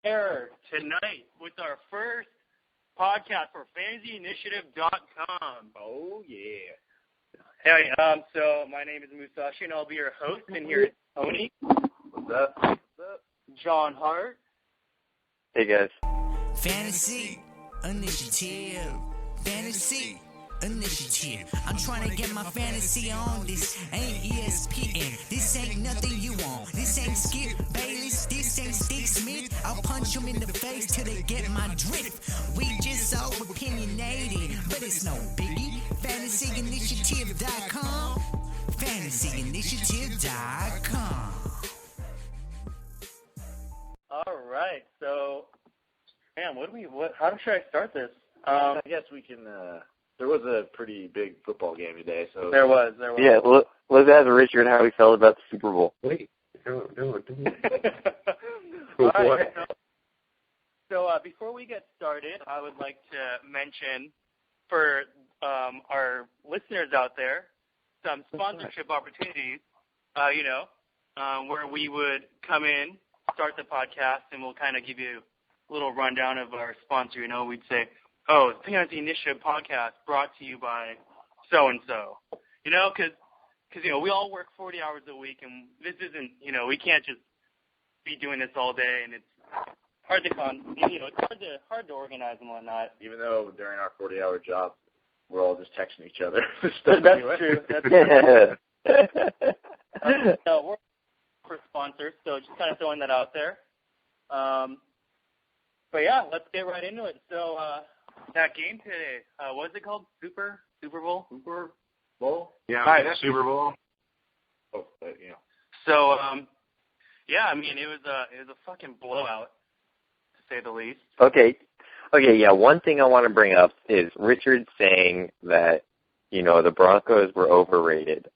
here tonight with our first podcast for FantasyInitiative.com. Oh, yeah. Hey, so my name is Musashi, and I'll be your host, and here is Tony. What's up? What's up? John Hart. Hey, guys. Fantasy Initiative. Fantasy Initiative. I'm trying to get my fantasy on. This ain't ESPN. This ain't nothing you want. This ain't Skip Bayless. This ain't Steve Smith. I'll punch them in the face till they get my drift. We just so opinionated, but it's no biggie. FantasyInitiative.com. FantasyInitiative.com. All right, so, man, how should I start this? I guess we can, there was a pretty big football game today, so. There was. Yeah, let's ask Richard how he felt about the Super Bowl. Wait. All right, so before we get started, I would like to mention for our listeners out there some sponsorship opportunities, where we would come in, start the podcast, and we'll kind of give you a little rundown of our sponsor. We'd say, oh, it's Fantasy Initiative Podcast brought to you by so-and-so. Because we all work 40 hours a week, and this isn't, we can't just be doing this all day, and it's hard to it's hard to organize and whatnot. Even though during our 40-hour job, we're all just texting each other. That's true. No, we're for sponsors, so just kind of throwing that out there. But yeah, let's get right into it. So that game today, what is it called? Super Bowl? Super Bowl? Yeah, right, Super Bowl. Oh, So yeah, I mean it was a fucking blowout, to say the least. Okay, yeah, one thing I want to bring up is Richard saying that, the Broncos were overrated,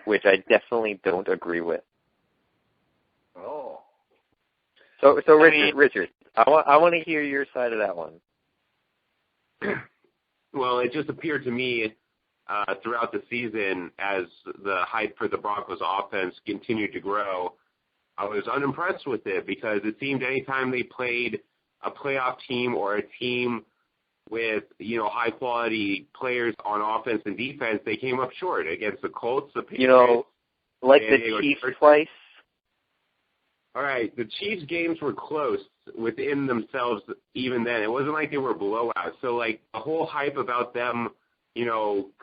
which I definitely don't agree with. Oh. So Richard, I want to hear your side of that one. Well, it just appeared to me throughout the season as the hype for the Broncos offense continued to grow, I was unimpressed with it because it seemed anytime they played a playoff team or a team with, high-quality players on offense and defense, they came up short against the Colts, the Patriots. Like the Chiefs twice. All right, the Chiefs games were close within themselves even then. It wasn't like they were blowouts. So, the whole hype about them,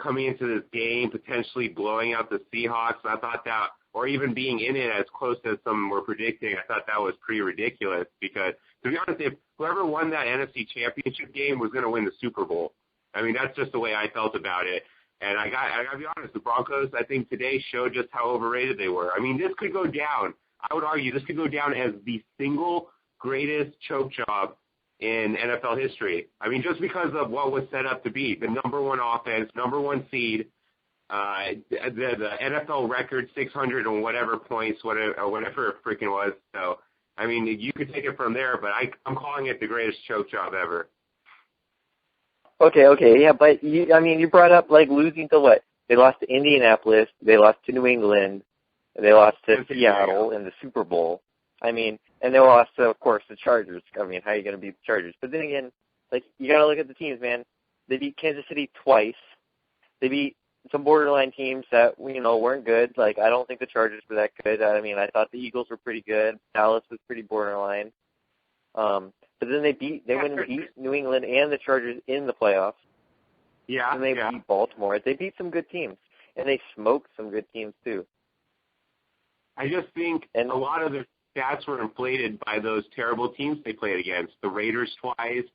coming into this game, potentially blowing out the Seahawks, I thought that, or even being in it as close as some were predicting, I thought that was pretty ridiculous because, to be honest, if whoever won that NFC Championship game was going to win the Super Bowl. I mean, that's just the way I felt about it. And I got to be honest, the Broncos, I think today showed just how overrated they were. I mean, this could go down. I would argue this could go down as the single greatest choke job in NFL history. I mean, just because of what was set up to be the number one offense, number one seed, the NFL record 600 and whatever points, whatever it freaking was. So, I mean, you could take it from there, but I'm calling it the greatest choke job ever. Okay, yeah, but you brought up losing to what? They lost to Indianapolis, they lost to New England, they lost to Seattle in the Super Bowl. I mean, and they lost to, of course, the Chargers. I mean, how are you going to beat the Chargers? But then again, you got to look at the teams, man. They beat Kansas City twice. They beat some borderline teams that, weren't good. I don't think the Chargers were that good. I mean, I thought the Eagles were pretty good. Dallas was pretty borderline. But then they went and beat New England and the Chargers in the playoffs. Yeah. And they beat Baltimore. They beat some good teams. And they smoked some good teams, too. I just think a lot of their stats were inflated by those terrible teams they played against. The Raiders twice.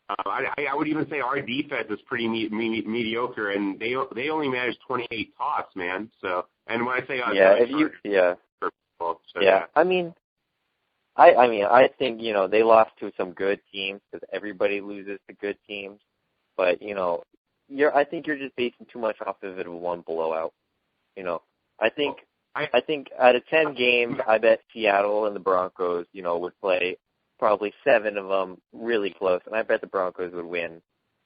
I would even say our defense is pretty mediocre, and they only managed 28 tops, man. So, and when I say us, I mean, I think they lost to some good teams because everybody loses to good teams, but I think you're just basing too much off of it of one blowout. I think out of 10 games, I bet Seattle and the Broncos, would play probably 7 of them really close, and I bet the Broncos would win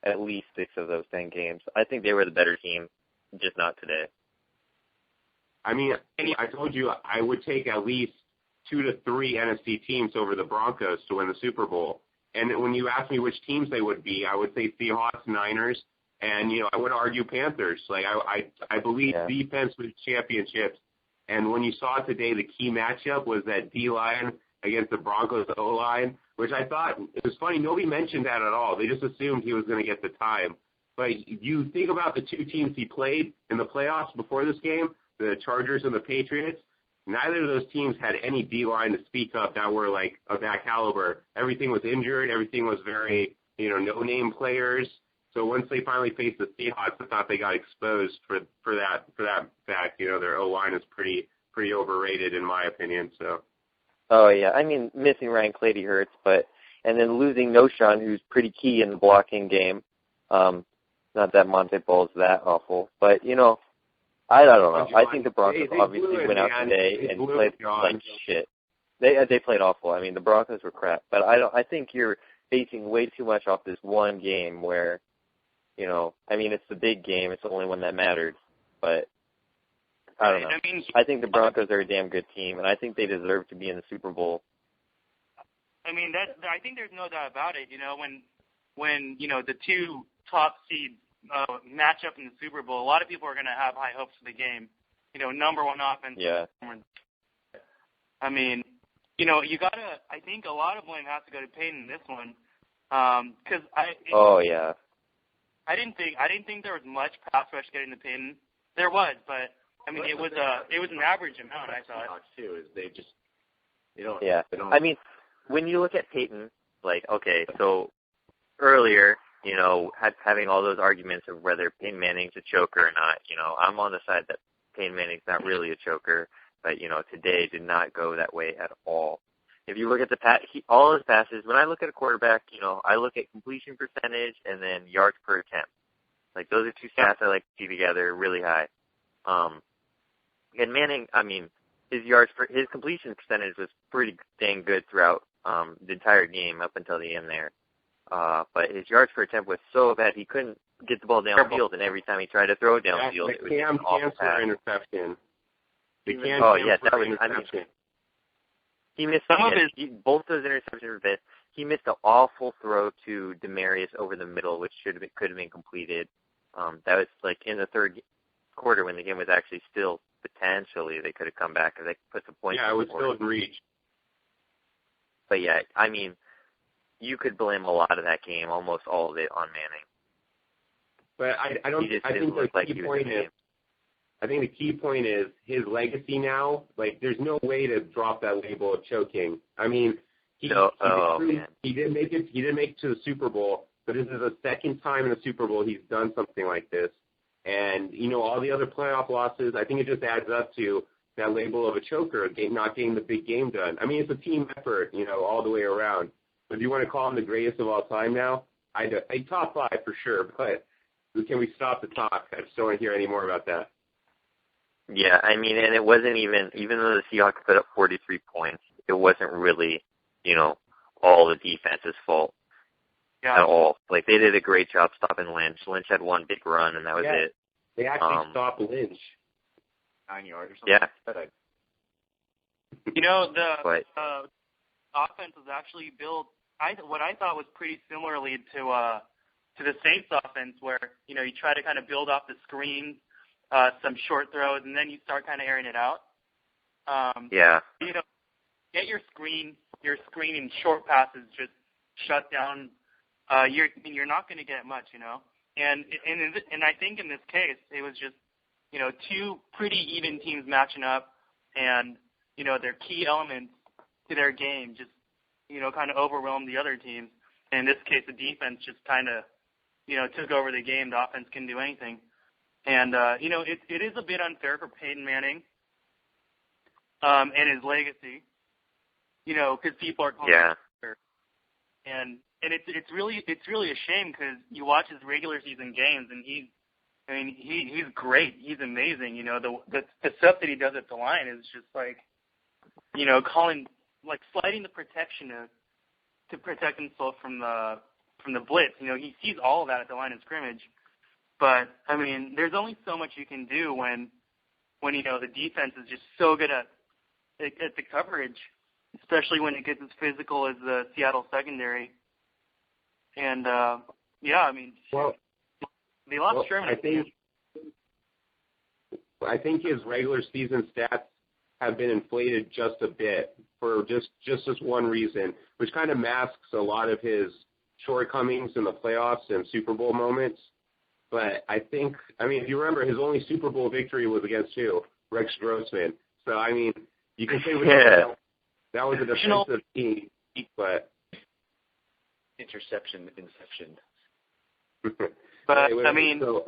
at least 6 of those 10 games. I think they were the better team, just not today. I mean, I told you I would take at least 2 to 3 NFC teams over the Broncos to win the Super Bowl. And when you ask me which teams they would be, I would say Seahawks, Niners, and, I would argue Panthers. Like, I believe defense wins championships. And when you saw today, the key matchup was that D-line against the Broncos O-line, which I thought, it was funny, nobody mentioned that at all. They just assumed he was going to get the time. But you think about the two teams he played in the playoffs before this game, the Chargers and the Patriots, neither of those teams had any D-line to speak of that were like of that caliber. Everything was injured. Everything was very, no-name players. So once they finally faced the Seahawks, I thought they got exposed for that fact. Their O-line is pretty overrated in my opinion. So. Oh yeah, I mean missing Ryan Clady hurts, and then losing Noshawn, who's pretty key in the blocking game. Not that Monte Ball's that awful, but I don't know. I think the Broncos obviously went out today and played like shit. They played awful. I mean, the Broncos were crap, but I think you're basing way too much off this one game where, I mean, it's the big game. It's the only one that mattered, but I don't know. I think the Broncos are a damn good team, and I think they deserve to be in the Super Bowl. I mean, I think there's no doubt about it. When the two top seeds match up in the Super Bowl, a lot of people are going to have high hopes for the game. Number one offense. Yeah. I mean, you gotta. I think a lot of blame has to go to Peyton in this one, because I didn't think there was much pass rush getting to Peyton. There was, but I mean, it was an average amount. I thought. Too is they just don't. Yeah. They don't. I mean, when you look at Peyton, like, okay, so earlier, having all those arguments of whether Peyton Manning's a choker or not, I'm on the side that Peyton Manning's not really a choker, but, today did not go that way at all. If you look at all his passes, when I look at a quarterback, I look at completion percentage and then yards per attempt. Like, those are two stats I like to see together really high. And Manning, I mean, his completion percentage was pretty dang good throughout the entire game up until the end there. But his yards per attempt was so bad he couldn't get the ball downfield, and every time he tried to throw it downfield, it was just an awful pass. Interception. That was. I mean, he missed both those interceptions were missed. He missed an awful throw to Demaryius over the middle, which could have been completed. That was like in the third quarter when the game was actually still potentially they could have come back if they put some points. Yeah, it was still in reach. But yeah, I mean, you could blame a lot of that game, almost all of it, on Manning. But I don't. I think the key point is. I think the key point is his legacy now. Like, there's no way to drop that label of choking. I mean, he did make it. He did make it to the Super Bowl, but this is the second time in the Super Bowl he's done something like this. And all the other playoff losses, I think it just adds up to that label of a choker, not getting the big game done. I mean, it's a team effort, all the way around. But if you want to call him the greatest of all time now, I top 5 for sure. But can we stop the talk? I just don't want to hear any more about that. Yeah, I mean, and it wasn't even though the Seahawks put up 43 points, it wasn't really, all the defense's fault at all. Like, they did a great job stopping Lynch. Lynch had one big run, and that was it. They actually stopped Lynch. 9 yards or something. Yeah. The offense was actually built, what I thought was pretty similarly to the Saints offense, where, you try to kind of build off the screen, some short throws, and then you start kind of airing it out. Get your screen and short passes just shut down. You're not going to get much, And I think in this case, it was just, two pretty even teams matching up, and, their key elements to their game just, kind of overwhelmed the other teams. And in this case, the defense just kind of, took over the game. The offense couldn't do anything. And, it is a bit unfair for Peyton Manning and his legacy, because people are calling him unfair. And it's really a shame because you watch his regular season games and he's great. He's amazing. The stuff that he does at the line is just like, sliding the protection to protect himself from the blitz. He sees all of that at the line of scrimmage. But, I mean, there's only so much you can do when the defense is just so good at the coverage. especially when it gets as physical as the Seattle secondary. And, yeah, I mean, Well, they lost Sherman. I think his regular season stats have been inflated just a bit for just this one reason, which kind of masks a lot of his shortcomings in the playoffs and Super Bowl moments. But I think, I mean, if you remember, his only Super Bowl victory was against who? Rex Grossman. So, I mean, you can say that was a defensive team, but Inception. But, anyway, I mean, so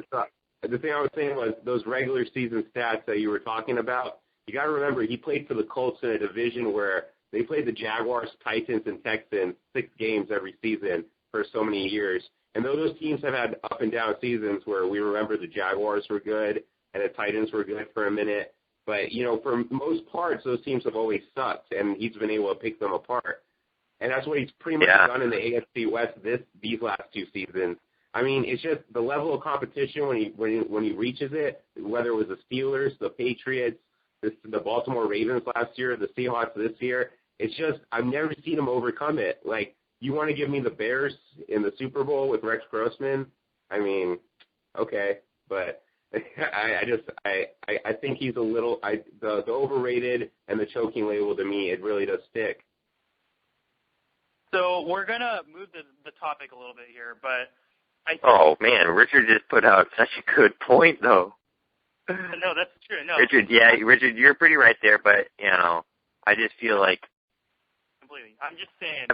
the thing I was saying was those regular season stats that you were talking about, you got to remember he played for the Colts in a division where they played the Jaguars, Titans, and Texans 6 games every season for so many years. And though those teams have had up and down seasons where we remember the Jaguars were good and the Titans were good for a minute, but, you know, for most parts, those teams have always sucked, and he's been able to pick them apart. And that's what he's pretty much done in the AFC West these last 2 seasons. I mean, it's just the level of competition when he reaches it, whether it was the Steelers, the Patriots, the Baltimore Ravens last year, the Seahawks this year, it's just I've never seen him overcome it. Like, you want to give me the Bears in the Super Bowl with Rex Grossman? I mean, okay, but I think he's a little the overrated and the choking label to me, it really does stick. so we're going to move the topic a little bit here, but I think, Oh, man, Richard just put out such a good point, though. no, that's true. No, Richard, you're pretty right there, but, you know, I just feel like... completely. I'm just saying,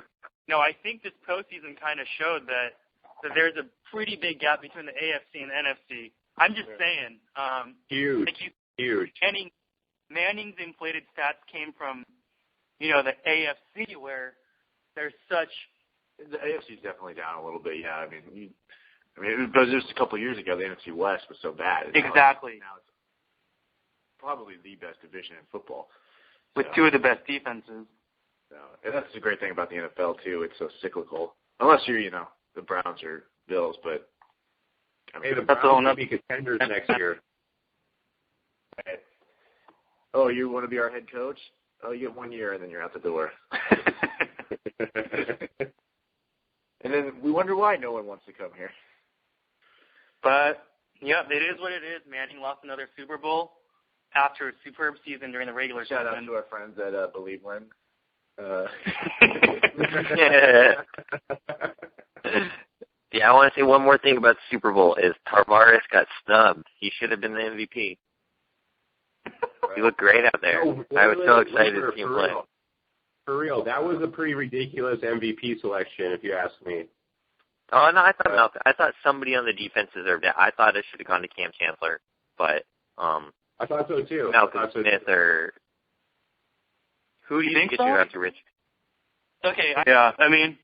no, I think this postseason kind of showed that there's a pretty big gap between the AFC and the NFC. I'm just saying. Huge. Like Huge. Manning's inflated stats came from, you know, the AFC where there's such. The AFC's definitely down a little bit. Yeah, I mean, it was just a couple of years ago. The NFC West was so bad. Exactly. Now it's probably the best division in football. With 2 of the best defenses. So, and that's the great thing about the NFL too. It's so cyclical. Unless you're, you know, the Browns or Bills, but I mean, Hey, the Browns will be contenders next year. Oh, you want to be our head coach? Oh, you get 1 year and then you're out the door. And then we wonder why no one wants to come here. But, yeah, it is what it is. Manning lost another Super Bowl after a superb season during the regular season. Shout out to our friends at Believeland. Yeah, I want to say one more thing about the Super Bowl is Tavares got snubbed. He should have been the MVP. He looked great out there. I was so excited to see him play. For real, that was a pretty ridiculous MVP selection, if you ask me. Oh, no, I thought somebody on the defense deserved it. I thought it should have gone to Cam Chancellor, but I thought so too. Malcolm Smith or who do you think it should have to Rich? Okay, yeah, I mean,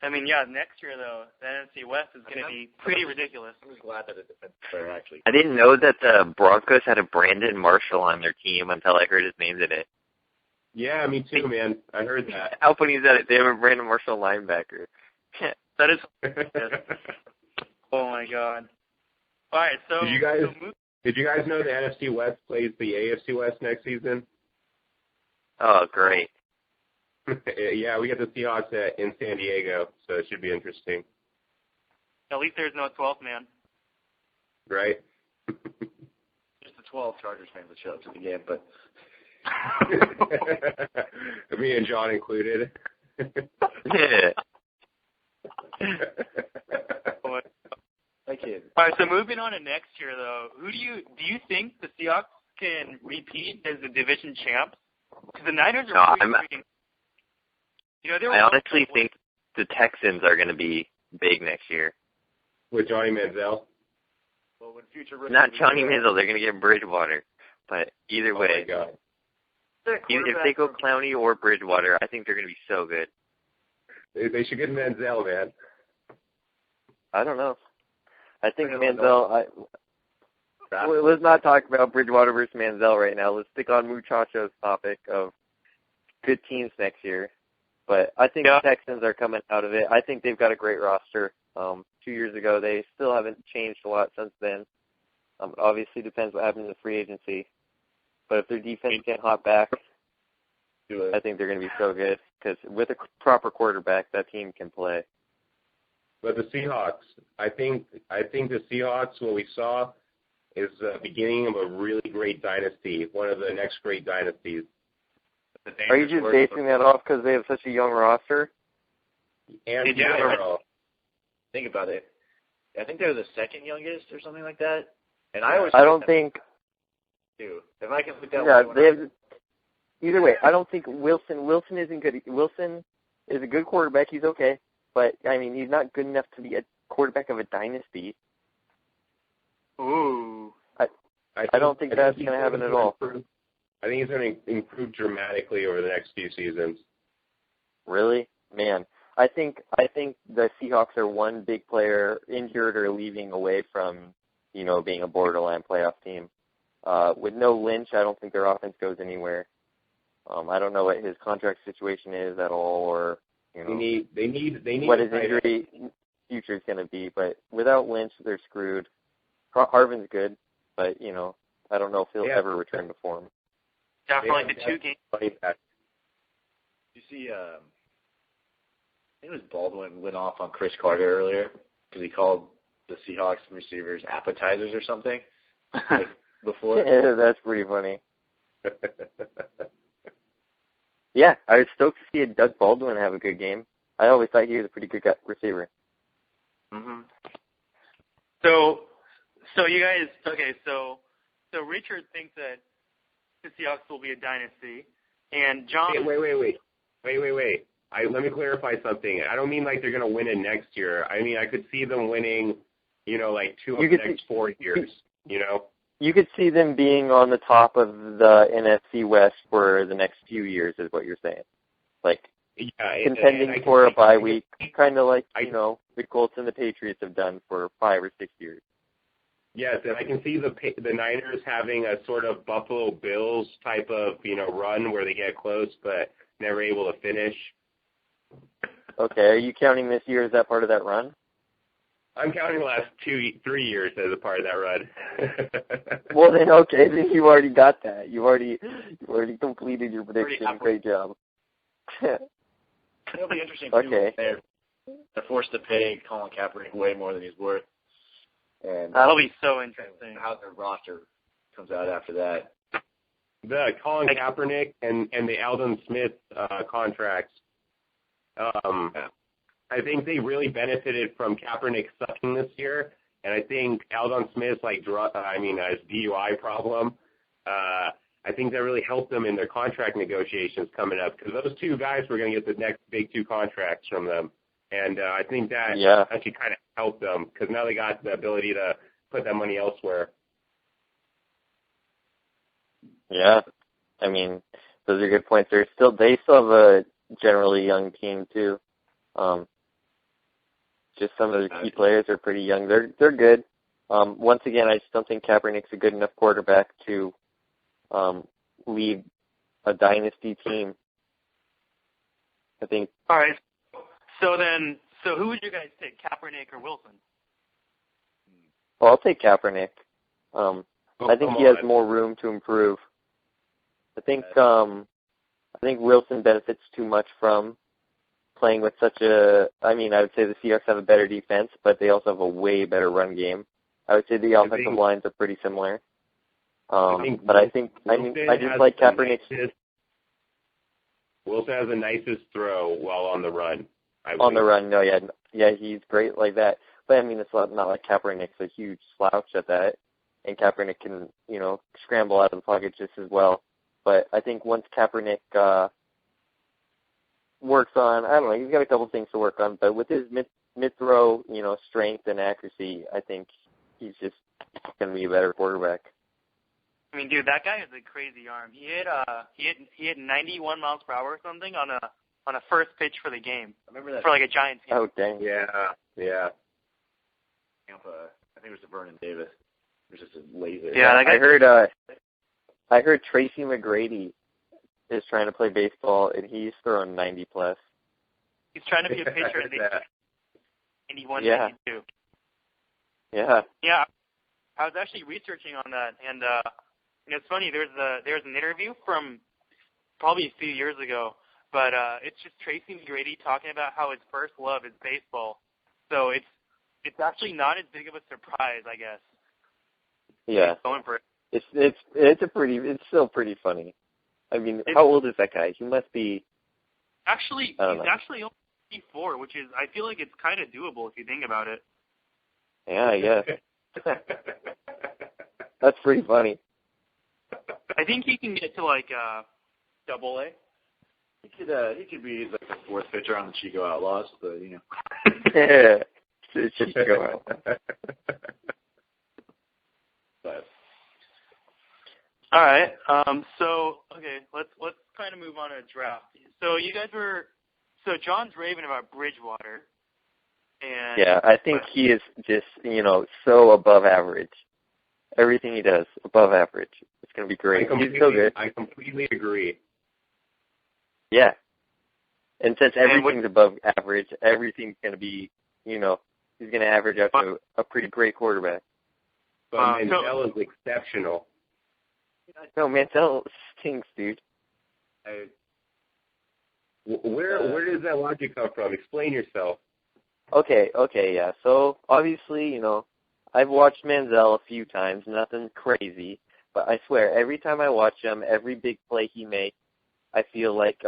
yeah, next year, though, the NFC West is going to be pretty ridiculous. I'm just glad that a defensive player actually. I didn't know that the Broncos had a Brandon Marshall on their team until I heard his name today. Yeah, me too, man. I heard that. How funny is that? They have a Brandon Marshall linebacker. That is. Oh my God! All right, so did you guys know the NFC West plays the AFC West next season? Oh, great! Yeah, we get the Seahawks in San Diego, so it should be interesting. At least there's no 12th man. Right? Just the 12 Chargers fans that show up to the game, but me and John included. Yeah. I kid. All right, so moving on to next year, though, do you think the Seahawks can repeat as the division champs? Because the Niners are I honestly think the Texans are going to be big next year. With Johnny Manziel? Well, when future Not Johnny Manziel, they're going to get Bridgewater. But either way, Oh my God. if they go Clowney or Bridgewater, I think they're going to be so good. They should get Manziel, man. I don't know. I think Manziel. Let's not talk about Bridgewater versus Manziel right now. Let's stick on Muchachos' topic of good teams next year. But I think the Texans are coming out of it. I think they've got a great roster. 2 years ago, they still haven't changed a lot since then. Obviously, depends what happens in free agency. But if their defense can't hop back, I think they're going to be so good because with a proper quarterback, that team can play. But the Seahawks, I think the Seahawks, what we saw is the beginning of a really great dynasty, one of the next great dynasties. Are you just basing that off because they have such a young roster? And think about it. I think they're the second youngest or something like that. And I don't think. Too. If I can put that They have. Either way, I don't think Wilson isn't good. Wilson is a good quarterback. He's okay, but I mean, he's not good enough to be a quarterback of a dynasty. Ooh. I don't think that's going to happen at all. I think he's going to improve dramatically over the next few seasons. Really? Man, I think the Seahawks are one big player injured or leaving away from, being a borderline playoff team. With no Lynch, I don't think their offense goes anywhere. I don't know what his contract situation is at all, or they need what his injury future is going to be. But without Lynch, they're screwed. Harvin's good, but I don't know if he'll ever return to form. Definitely the two games. You see, I think it was Baldwin went off on Chris Carter earlier because he called the Seahawks receivers appetizers or something before. Yeah, that's pretty funny. Yeah, I was stoked to see Doug Baldwin have a good game. I always thought he was a pretty good receiver. Mm-hmm. So you guys, okay, so Richard thinks that the Seahawks will be a dynasty, and John... Wait. Let me clarify something. I don't mean like they're going to win it next year. I mean, I could see them winning, like 2 of the next 4 years, You could see them being on the top of the NFC West for the next few years is what you're saying. Like, contending for a bye week, kind of like, the Colts and the Patriots have done for 5 or 6 years. Yes, and I can see the Niners having a sort of Buffalo Bills type of, run where they get close but never able to finish. Okay, are you counting this year as that part of that run? I'm counting the last 3 years as a part of that run. Well, then, okay, then you already got that. You already completed your prediction. Great job. It'll be interesting, too. Okay. They're forced to pay Colin Kaepernick way more than he's worth. And that'll be so interesting. How their roster comes out after that. The Colin Kaepernick and the Aldon Smith contracts. I think they really benefited from Kaepernick sucking this year, and I think Aldon Smith's his DUI problem. I think that really helped them in their contract negotiations coming up because those two guys were going to get the next big 2 contracts from them. And I think that actually kind of helped them because now they got the ability to put that money elsewhere. Yeah, I mean, those are good points. They still have a generally young team too. Just some of the key players are pretty young. They're good. Once again, I just don't think Kaepernick's a good enough quarterback to lead a dynasty team. I think. All right. So who would you guys take, Kaepernick or Wilson? Well, I'll take Kaepernick. I think he has more room to improve. I think Wilson benefits too much from playing with such a. I would say the Seahawks have a better defense, but they also have a way better run game. I would say the offensive lines are pretty similar. But I just like Kaepernick. Wilson has the nicest throw while on the run. On the run, no, yeah, he's great like that. But it's not like Kaepernick's a huge slouch at that, and Kaepernick can, scramble out of the pocket just as well. But I think once Kaepernick works on, I don't know, he's got a couple things to work on, but with his mid-throw, strength and accuracy, I think he's just going to be a better quarterback. Dude, that guy has a crazy arm. He hit 91 miles per hour or something on a first pitch for the game. I remember that for like a Giants game. Oh, dang. Yeah. I think it was the Vernon Davis. It was just a laser. Yeah, I heard Tracy McGrady is trying to play baseball, and he's throwing 90 plus. He's trying to be a pitcher at 91, yeah. 92. Yeah. Yeah, I was actually researching on that, and it's funny. There's an interview from probably a few years ago. But it's just Tracy McGrady talking about how his first love is baseball. So it's actually not as big of a surprise, I guess. Yeah. Going for it. It's still pretty funny. I mean, how old is that guy? He must be. Actually, he's actually only 54, which is, I feel like it's kind of doable if you think about it. Yeah, I guess. That's pretty funny. I think he can get to like Double A. He could be like the fourth pitcher on the Chico Outlaws, but you know. Yeah. Chico. But. All right. So okay, let's kind of move on to draft. So John's raving about Bridgewater. And yeah, I think he is just so above average. Everything he does above average. It's gonna be great. He's so good. I completely agree. Yeah. And since everything's above average, everything's gonna be, he's gonna average out to a pretty great quarterback. But Manziel is exceptional. No, Manziel stinks, dude. Where does that logic come from? Explain yourself. Okay, yeah. So, obviously, I've watched Manziel a few times, nothing crazy, but I swear, every time I watch him, every big play he makes, I feel like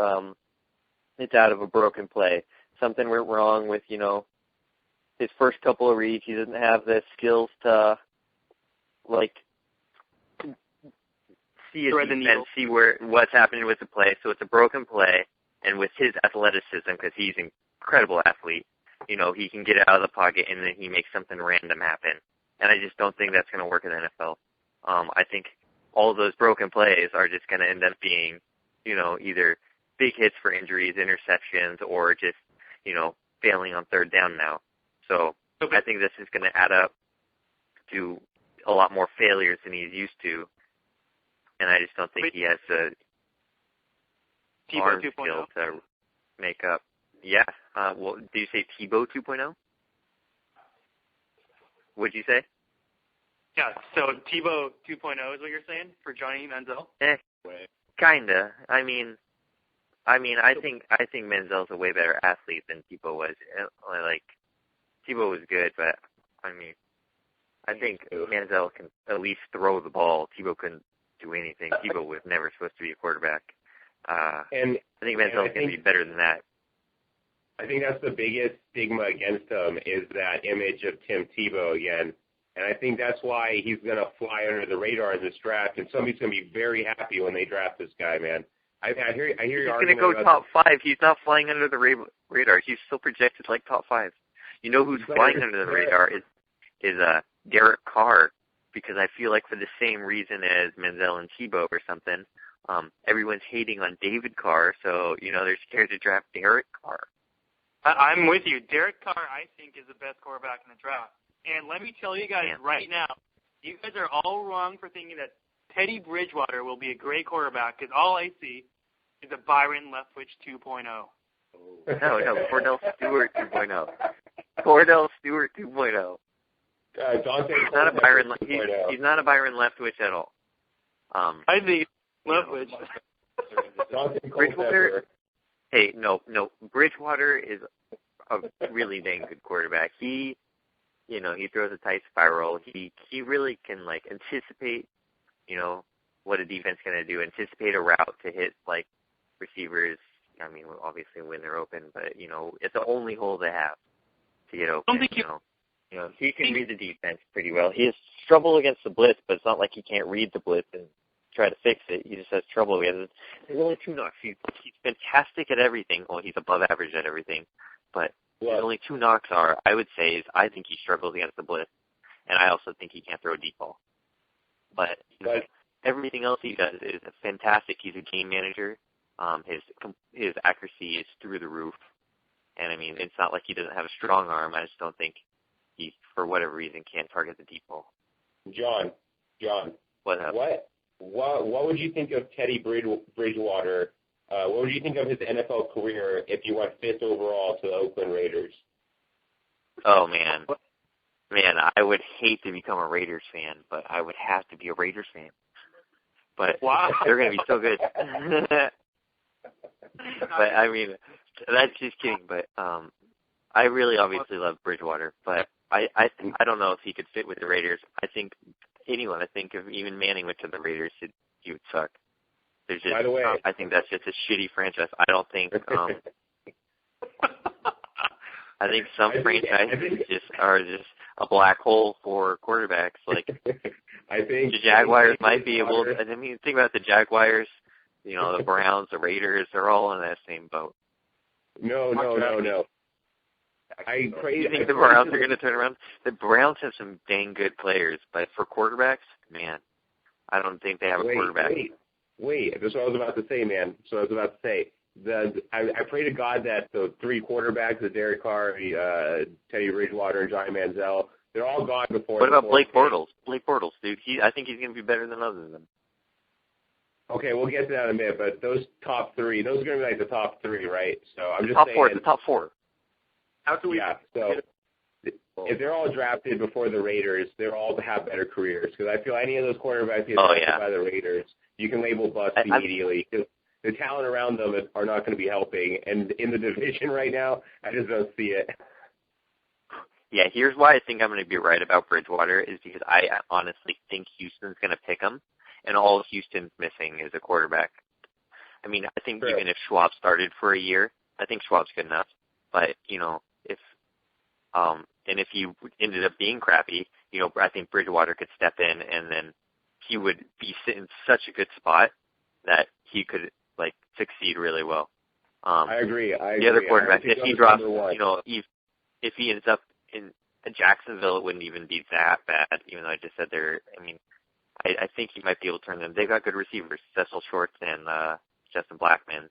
it's out of a broken play. Something went wrong with, his first couple of reads. He doesn't have the skills to, see see what's happening with the play. So it's a broken play, and with his athleticism, because he's an incredible athlete, he can get out of the pocket and then he makes something random happen. And I just don't think that's going to work in the NFL. I think all of those broken plays are just going to end up being, either big hits for injuries, interceptions, or just, failing on third down now. So I think this is going to add up to a lot more failures than he's used to. And I just don't think he has the arm skill to make up. Yeah. Well, did you say Tebow 2.0? What'd you say? Yeah, so Tebow 2.0 is what you're saying for Johnny Manziel? Kinda. I think Manziel's a way better athlete than Tebow was. Tebow was good, but I think Manziel can at least throw the ball. Tebow couldn't do anything. Tebow was never supposed to be a quarterback. And I think Manziel's going to be better than that. I think that's the biggest stigma against him is that image of Tim Tebow again. And I think that's why he's going to fly under the radar in this draft, and somebody's going to be very happy when they draft this guy, man. I hear your argument. He's going to go top 5. He's not flying under the radar. He's still projected like top 5. You know who's flying under the radar is Derek Carr, because I feel like for the same reason as Manziel and Tebow or something, everyone's hating on David Carr, so, they're scared to draft Derek Carr. I'm with you. Derek Carr, I think, is the best quarterback in the draft. And let me tell you guys right now, you guys are all wrong for thinking that Teddy Bridgewater will be a great quarterback, because all I see is a Byron Leftwich 2.0. No, Cordell Stewart 2.0. Cordell Stewart 2.0. He's not a Byron. He's not a Byron Leftwich at all. I think Leftwich. Bridgewater. Hey, no. Bridgewater is a really dang good quarterback. He throws a tight spiral. He really can anticipate, what a defense is going to do. Anticipate a route to hit receivers. Obviously when they're open, but it's the only hole they have to get open. He can read the defense pretty well. He has trouble against the blitz, but it's not like he can't read the blitz and try to fix it. He just has trouble with it. There's only 2 knocks. He's fantastic at everything. Well, he's above average at everything, but the only 2 knocks I would say, is I think he struggles against the blitz, and I also think he can't throw a deep ball. But everything else he does is fantastic. He's a game manager. His accuracy is through the roof, and it's not like he doesn't have a strong arm. I just don't think he, for whatever reason, can't target the deep ball. John, what would you think of Teddy Bridgewater? What would you think of his NFL career if you went 5th overall to the Oakland Raiders? Oh, man, I would hate to become a Raiders fan, but I would have to be a Raiders fan. But they're going to be so good. But I mean, that's just kidding. But I really obviously love Bridgewater, but I don't know if he could fit with the Raiders. I think anyone. I think if even Manning went to the Raiders, he would suck. There's just, By the way, I think that's just a shitty franchise. I don't think. I think some franchises are just a black hole for quarterbacks. Like I think the Jaguars might be able. I mean, think about the Jaguars. You know, the Browns, the Raiders. They're all in that same boat. No. You think the Browns are going to turn around? The Browns have some dang good players, but for quarterbacks, man, I don't think they have a quarterback. Wait. That's what I was about to say, man. I pray to God that the three quarterbacks, the Derek Carr, Teddy Bridgewater, and Johnny Manziel, they're all gone before. What about Blake Bortles? Blake Bortles, dude. I think he's going to be better than others of them. Okay, we'll get to that in a minute, but those top three, those are going to be like the top three, right? So I'm just top saying. Four, the top four. How can we? Yeah, so if they're all drafted before the Raiders, they're all to have better careers. Because I feel any of those quarterbacks get drafted by the Raiders, you can label bust immediately. Because the talent around them are not going to be helping. And in the division right now, I just don't see it. Yeah, here's why I think I'm going to be right about Bridgewater is because I honestly think Houston's going to pick him, and all Houston's missing is a quarterback. I mean, I think even if Schwab started for a year, I think Schwab's good enough. But, you know, if he ended up being crappy, you know, I think Bridgewater could step in, and then he would be in such a good spot that he could, like, succeed really well. I agree. The other quarterback, if he drops, you know, if he ends up in Jacksonville, it wouldn't even be that bad, even though I just said I think he might be able to turn them. They've got good receivers, Cecil Shorts and Justin Blackmon.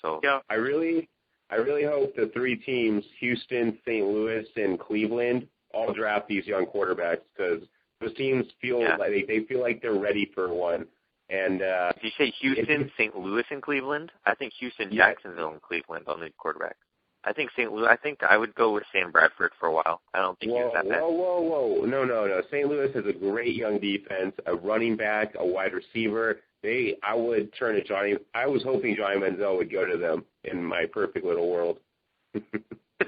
So yeah, I really hope the three teams, Houston, St. Louis, and Cleveland, all draft these young quarterbacks because those teams feel like they feel like they're ready for one. And did you say Houston, St. Louis, and Cleveland? I think Houston, Jacksonville, and Cleveland on the quarterback. I think St. Louis. I think I would go with Sam Bradford for a while. I don't think he was that bad. Whoa! No. St. Louis has a great young defense, a running back, a wide receiver. I would turn to Johnny. I was hoping Johnny Manziel would go to them in my perfect little world.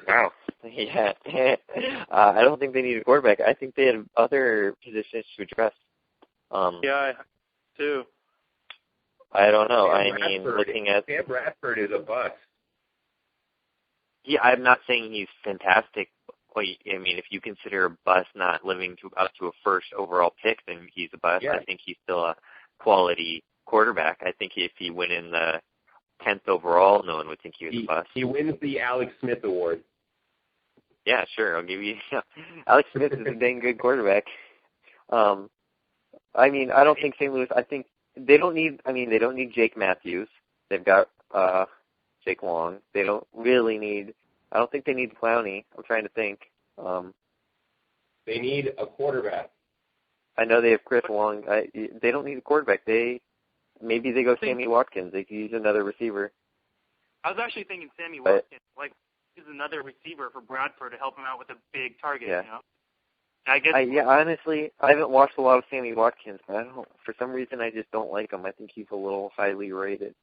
Wow. Yeah. I don't think they need a quarterback. I think they have other positions to address. Yeah, too. I don't know. Sam Bradford is a bust. Yeah, I'm not saying he's fantastic. I mean, if you consider a bust not living up to a first overall pick, then he's a bust. Yeah. I think he's still a quality quarterback. I think if he went in the 10th overall, no one would think he was a bust. He wins the Alex Smith Award. Yeah, sure. I'll give you. Alex Smith is a dang good quarterback. I mean, I don't think St. Louis. I think they don't need. I mean, they don't need Jake Matthews. They've got Jake Long. They don't really need. I don't think they need Clowney. I'm trying to think. They need a quarterback. I know they have Chris Long. They don't need a quarterback. Maybe they go Sammy Watkins. They could use another receiver. I was actually thinking Sammy Watkins. Like, he's another receiver for Bradford to help him out with a big target. Yeah. You know. I guess. Honestly, I haven't watched a lot of Sammy Watkins, but I don't. For some reason, I just don't like him. I think he's a little highly rated.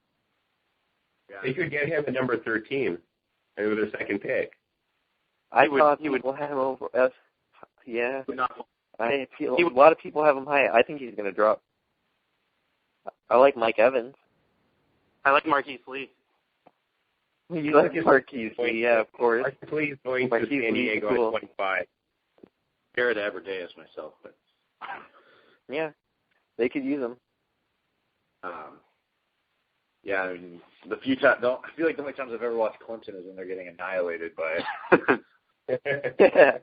Yeah. They could get him at number 13, and with their second pick. I thought people had him over us. Yeah. I feel a lot of people have him high. I think he's going to drop. I like Mike Evans. I like Marquise Lee. You like Marquise Lee, yeah, of course. Marquise Lee going to San Diego at 25. Garrett Aberdeus myself, but yeah, they could use him. Yeah, I mean, I feel like the only times I've ever watched Clemson is when they're getting annihilated by it.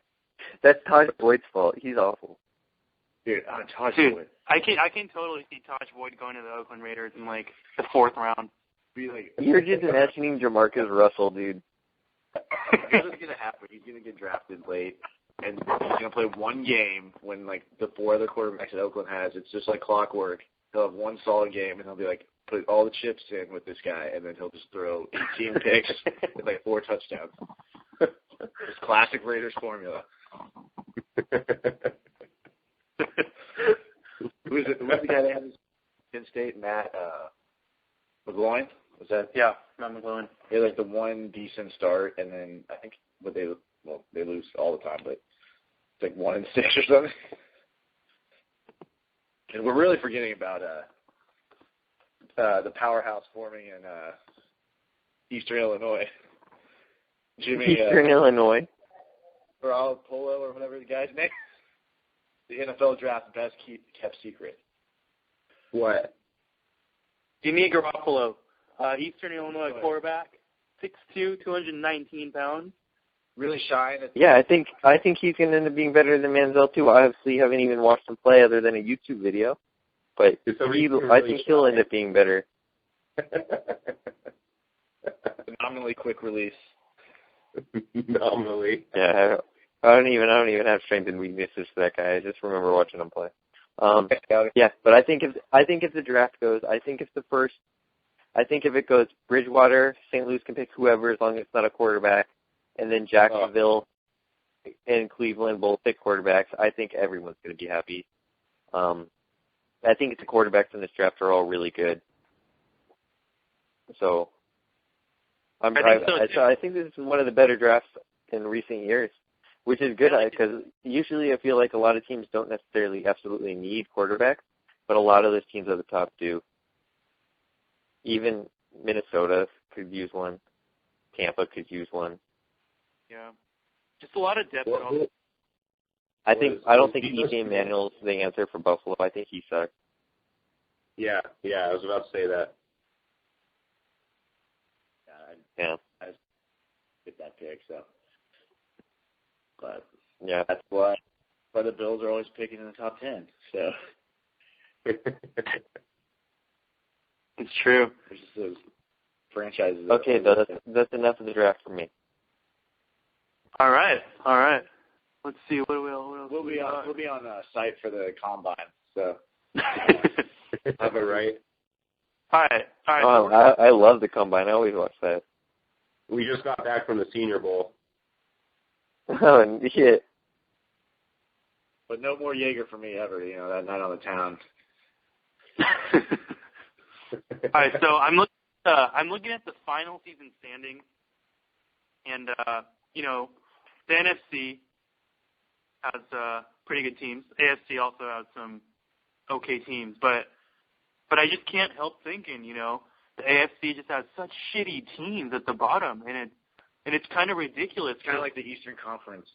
That's Todd Boyd's fault. He's awful. Dude, Todd Boyd. I can totally see Todd Boyd going to the Oakland Raiders in like the 4th round. You're just imagining Jamarcus Russell, dude. Here's what's gonna happen. He's gonna get drafted late, and he's gonna play one game when like the 4 other quarterbacks that Oakland has. It's just like clockwork. He'll have one solid game, and he'll be like, put all the chips in with this guy, and then he'll just throw 18 picks with like 4 touchdowns. It's classic Raiders formula. Who's the guy that had Penn State? Matt McGloin? Was that? Yeah, Matt McClellan. They had like the one decent start, and then I think they lose all the time, but it's like 1-6 or something. And we're really forgetting about the powerhouse forming in Eastern Illinois. Eastern Illinois. Raul Polo or whatever the guy's name. The NFL draft best kept secret. What? Jimmy Garoppolo, Eastern Illinois quarterback, 6'2", 219 pounds. Really shine. Yeah, I think he's going to end up being better than Manziel too. I obviously haven't even watched him play other than a YouTube video, but I think he'll end up being better. Phenomenally quick release. Nominally. Yeah, I don't even have strength and weaknesses for that guy. I just remember watching him play. Yeah, but I think if the draft goes, I think if it goes Bridgewater, St. Louis can pick whoever as long as it's not a quarterback, and then Jacksonville and Cleveland both pick quarterbacks. I think everyone's going to be happy. I think the quarterbacks in this draft are all really good. So I think this is one of the better drafts in recent years, which is good because usually I feel like a lot of teams don't necessarily absolutely need quarterbacks, but a lot of those teams at the top do. Even Minnesota could use one. Tampa could use one. Yeah. Just a lot of depth. I don't think E.J. Manuel's the answer for Buffalo. I think he sucks. Yeah, I was about to say that. Yeah. I get that pick, so. But yeah, that's why the Bills are always picking in the top 10. So it's true. There's just those franchises. Okay, that's enough of the draft for me. All right. Let's see. What else? We'll be on site for the combine. So have it right. All right. Oh, I love the combine. I always watch that. We just got back from the Senior Bowl. Oh, shit. But no more Jaeger for me ever, that night on the town. All right, so I'm looking at the final season standings, and the NFC has pretty good teams. AFC also has some okay teams, but I just can't help thinking, the AFC just has such shitty teams at the bottom, and it's kind of ridiculous. It's kind of like the Eastern Conference.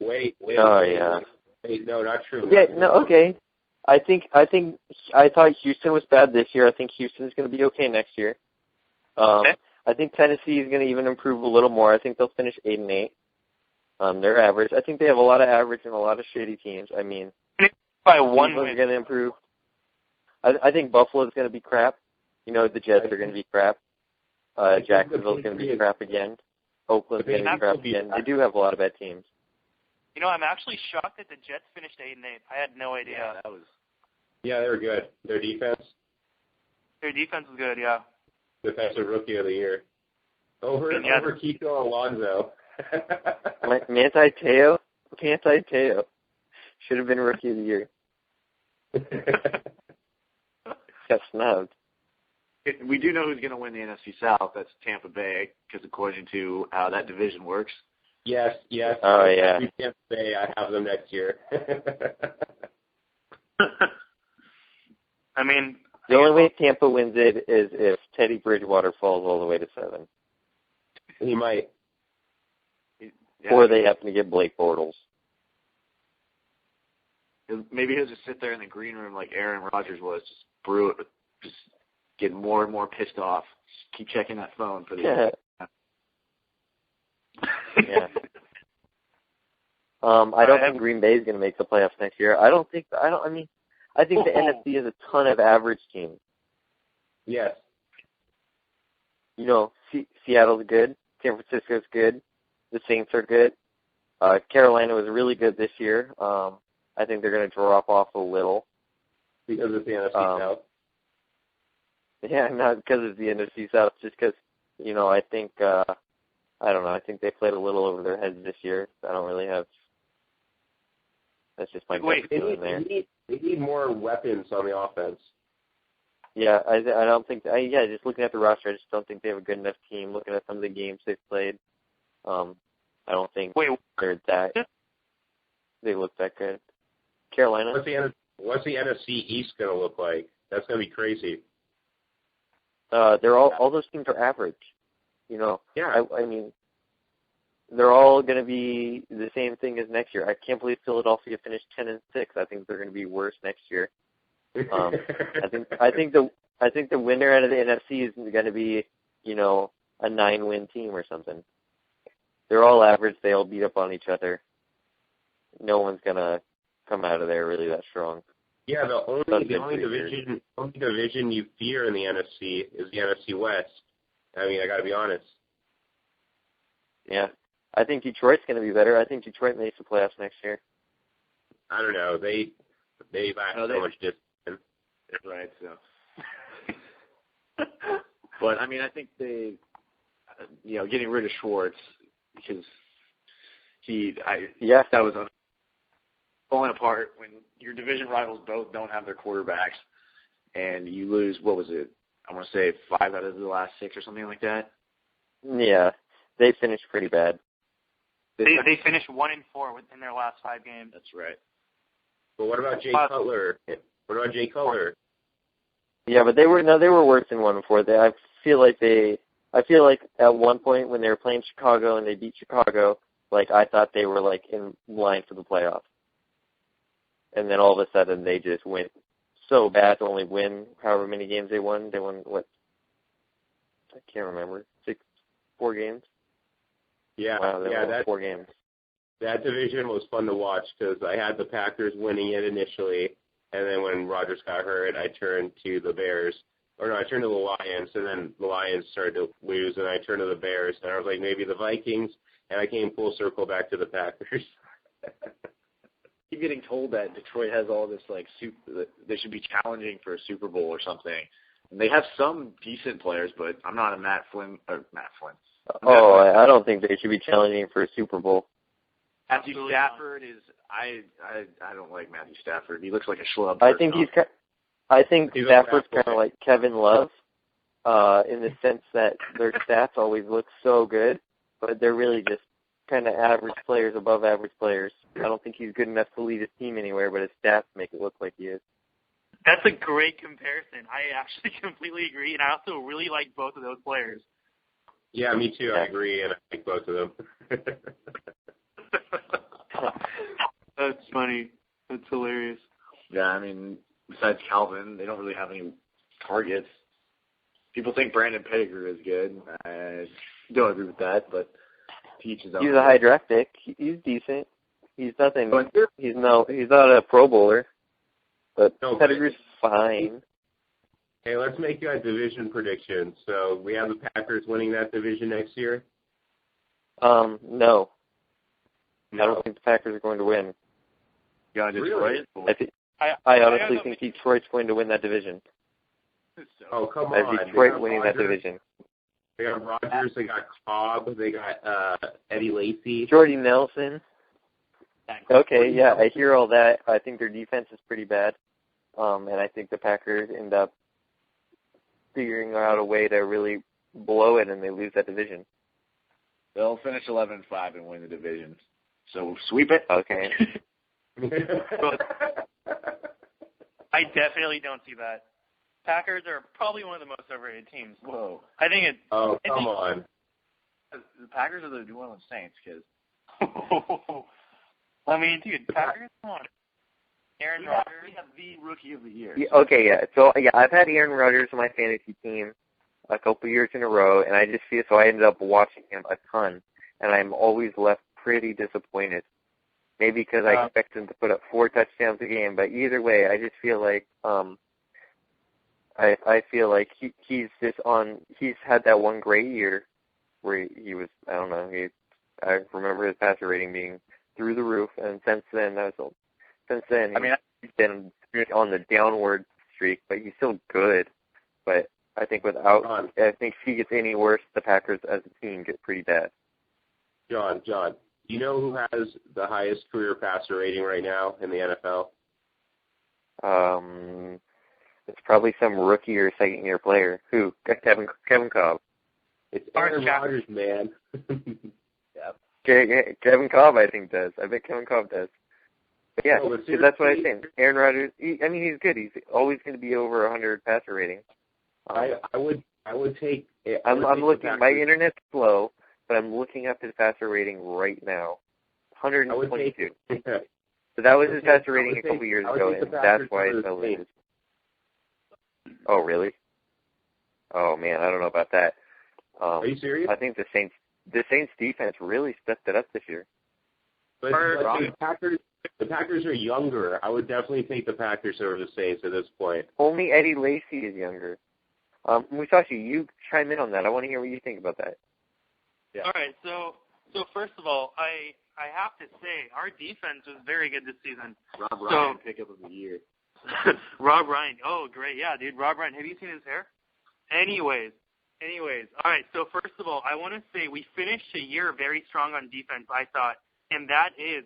Wait. Oh, yeah. Wait, no, not true. Yeah, no, okay. I thought Houston was bad this year. I think Houston's going to be okay next year. Okay. I think Tennessee is going to even improve a little more. I think they'll finish 8-8. They're average. I think they have a lot of average and a lot of shitty teams. I mean, by one win, Cleveland's going to improve. I think Buffalo's going to be crap. The Jets are going to be crap. Jacksonville's going to be crap again. Oakland's going to be crap again. They do have a lot of bad teams. I'm actually shocked that the Jets finished 8-8. I had no idea. Yeah, they were good. Their defense is good. Yeah. Defensive Rookie of the Year. Over Kiko Alonso. Manti Te'o should have been Rookie of the Year. Got snubbed. We do know who's going to win the NFC South. That's Tampa Bay, because according to how that division works. Yes. Oh, yeah. Tampa Bay, I have them next year. I mean, the only way Tampa wins it is if Teddy Bridgewater falls all the way to 7. He might. Yeah. Or they happen to get Blake Bortles. Maybe he'll just sit there in the green room like Aaron Rodgers was, just brew it, just get more and more pissed off. Just keep checking that phone for the Yeah. I don't think Green Bay is going to make the playoffs next year. I think the NFC has a ton of average teams. Yes. Seattle's good. San Francisco's good. The Saints are good. Carolina was really good this year. I think they're going to drop off a little. Because it's the NFC South? Yeah, not because it's the NFC South, just because, I think, I don't know, I think they played a little over their heads this year. I don't really have, that's just my gut feeling there. They need more weapons on the offense. Yeah, I don't think. Just looking at the roster, I just don't think they have a good enough team. Looking at some of the games they've played, I don't think they're that. They look that good. Carolina. What's the NFC East going to look like? That's going to be crazy. They're all those teams are average. Yeah. I mean, they're all going to be the same thing as next year. I can't believe Philadelphia finished 10-6. I think they're going to be worse next year. I think the winner out of the NFC is going to be, a 9-win team or something. They're all average. They all beat up on each other. No one's going to come out of there really that strong. Yeah, the only division you fear in the NFC is the NFC West. I mean, I got to be honest. Yeah, I think Detroit's going to be better. I think Detroit makes the playoffs next year. I don't know. They lack so much discipline. Right. So, but I mean, I think they, getting rid of Schwartz because that was falling apart when your division rivals both don't have their quarterbacks, and you lose, what was it? I want to say 5 out of the last 6 or something like that. Yeah, they finished pretty bad. They finished 1-4 in their last 5 games. That's right. But what about Jay Cutler? Yeah, but they were worse than 1-4. I feel like at one point when they were playing Chicago and they beat Chicago, I thought they were in line for the playoffs. And then all of a sudden they just went so bad to only win however many games they won. They won, what? I can't remember. 4 games? Yeah, wow, they won 4 games. That division was fun to watch because I had the Packers winning it initially, and then when Rodgers got hurt, I turned to the Bears. Or no, I turned to the Lions, and then the Lions started to lose, and I turned to the Bears, and I was like, maybe the Vikings, and I came full circle back to the Packers. Keep getting told that Detroit has all this they should be challenging for a Super Bowl or something. And they have some decent players, but I'm not a Matt Flynn. I don't think they should be challenging for a Super Bowl. Matthew Stafford is I don't like Matthew Stafford. He looks like a schlub. I think Stafford's kind of like Kevin Love, in the sense that their stats always look so good, but they're really just kind of average players above average players. I don't think he's good enough to lead his team anywhere, but his stats make it look like he is. That's a great comparison. I actually completely agree, and I also really like both of those players. Yeah, me too. I agree, and I like both of them. That's funny. That's hilarious. Yeah, I mean, besides Calvin, they don't really have any targets. People think Brandon Pettigrew is good. I don't agree with that, but teach his own. He's a high draft pick. He's decent. He's nothing. He's not a Pro Bowler, but Pettigrew's fine. Hey, let's make a division prediction. So we have the Packers winning that division next year? No. I don't think the Packers are going to win. Yeah, Detroit? Really? I honestly think Detroit's going to win that division. Oh, come on. I have Detroit winning that division. They got Rodgers, they got Cobb, they got Eddie Lacy. Jordy Nelson. Okay, yeah, I hear all that. I think their defense is pretty bad. And I think the Packers end up figuring out a way to really blow it and they lose that division. They'll finish 11-5 and win the division. So sweep it. Okay. I definitely don't see that. Packers are probably one of the most overrated teams. Whoa. I think it's... Oh, come on. The Packers are the New Orleans Saints, kids. I mean, dude, Packers, come on. Aaron Rodgers. We have the rookie of the year. Yeah, okay, yeah. So, yeah, I've had Aaron Rodgers on my fantasy team a couple years in a row, and I just feel so I ended up watching him a ton, and I'm always left pretty disappointed. Maybe because I expect him to put up 4 touchdowns a game, but either way, I just feel like I feel like he's had that one great year where he was, I don't know, I remember his passer rating being through the roof, and since then he's been on the downward streak, but he's still good. But I think if he gets any worse, the Packers as a team get pretty bad. John, do you know who has the highest career passer rating right now in the NFL? It's probably some rookie or second-year player. Who? Kevin Cobb. It's Aaron Rodgers, man. Kevin Cobb, I think, does. I bet Kevin Cobb does. But yeah, No, but that's what I'm saying. Aaron Rodgers, he's good. He's always going to be over 100 passer rating. I would take. I'm looking. My internet's slow, but I'm looking up his passer rating right now. 122. So that was his passer rating a couple years ago, and that's why it's so late. Oh, really? Oh man, I don't know about that. Are you serious? I think the Saints defense really stepped it up this year. But the Packers are younger. I would definitely take the Packers over the Saints at this point. Only Eddie Lacy is younger. Musashi, you chime in on that. I want to hear what you think about that. Yeah. All right, so first of all, I have to say our defense was very good this season. Rob Ryan, pickup of the year. Rob Ryan, oh great, yeah, dude, Rob Ryan. Have you seen his hair? Anyways, all right. So first of all, I want to say we finished a year very strong on defense, I thought, and that is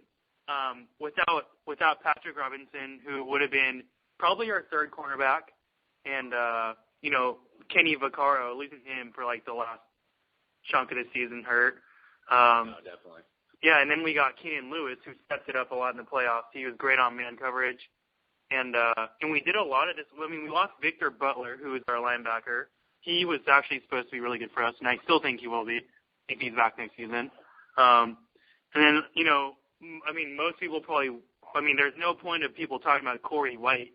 without Patrick Robinson, who would have been probably our third cornerback, and Kenny Vaccaro, losing him for like the last chunk of the season hurt. No, definitely. Yeah, and then we got Keenan Lewis, who stepped it up a lot in the playoffs. He was great on man coverage, and we did a lot of this. I mean, we lost Victor Butler, who was our linebacker. He was actually supposed to be really good for us, and I still think he will be if he's back next season. And then, I mean, most people probably, I mean, there's no point of people talking about Corey White,